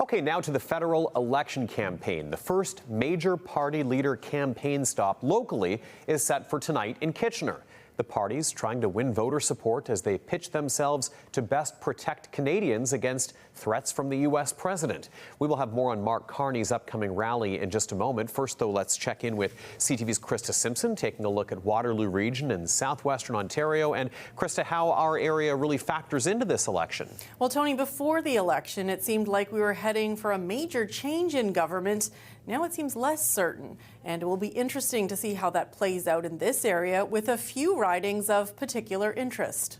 Okay, now to the federal election campaign. The first major party leader campaign stop locally is set for tonight in Kitchener. The parties trying to win voter support as they pitch themselves to best protect Canadians against threats from the U.S. president. We will have more on Mark Carney's upcoming rally in just a moment. First, though, let's check in with CTV's Krista Simpson, taking a look at Waterloo Region in southwestern Ontario. And Krista, how our area really factors into this election. Well, Tony, before the election, it seemed like we were heading for a major change in government. Now it seems less certain, and it will be interesting to see how that plays out in this area with a few ridings of particular interest.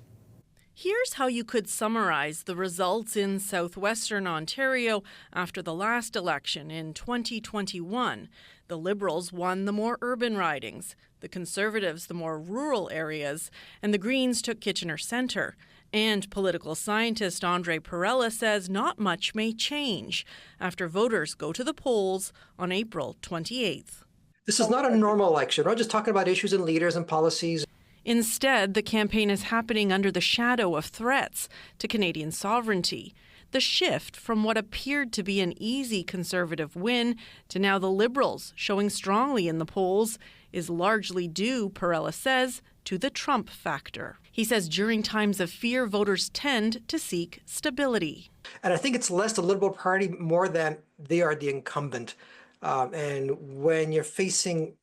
Here's how you could summarize the results in southwestern Ontario after the last election in 2021. The Liberals won the more urban ridings, the Conservatives the more rural areas, and the Greens took Kitchener Centre. And political scientist Andre Perella says not much may change after voters go to the polls on April 28th. This is not a normal election. We're not just talking about issues and leaders and policies. Instead, the campaign is happening under the shadow of threats to Canadian sovereignty. The shift from what appeared to be an easy Conservative win to now the Liberals showing strongly in the polls is largely due, Perella says, to the Trump factor. He says during times of fear, voters tend to seek stability. And I think it's less the Liberal Party more than they are the incumbent. And when you're facing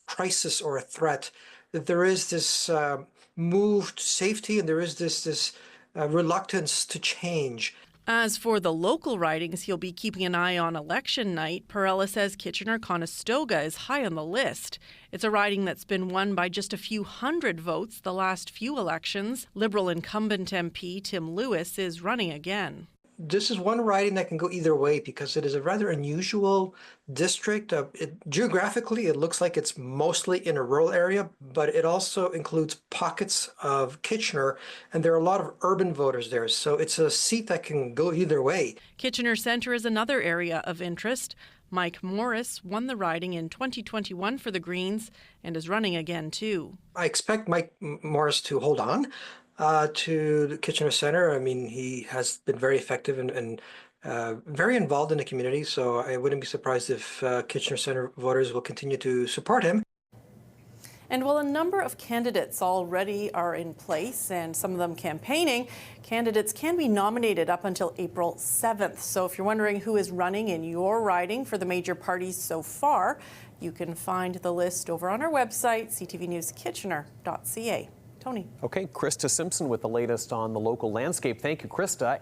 crisis or a threat, that there is this move to safety and there is this reluctance to change. As for the local ridings he'll be keeping an eye on election night, Perella says Kitchener-Conestoga is high on the list. It's a riding that's been won by just a few hundred votes the last few elections. Liberal incumbent MP Tim Lewis is running again. This is one riding that can go either way because it is a rather unusual district. Geographically, it looks like it's mostly in a rural area, but it also includes pockets of Kitchener, and there are a lot of urban voters there. So it's a seat that can go either way. Kitchener Centre is another area of interest. Mike Morris won the riding in 2021 for the Greens and is running again, too. I expect Mike Morris to hold on to the Kitchener Centre. I mean, he has been very effective and very involved in the community, so I wouldn't be surprised if Kitchener Centre voters will continue to support him. And while a number of candidates already are in place and some of them campaigning, candidates can be nominated up until April 7th. So if you're wondering who is running in your riding for the major parties so far, you can find the list over on our website, ctvnewskitchener.ca. Tony. Okay, Krista Simpson with the latest on the local landscape. Thank you, Krista.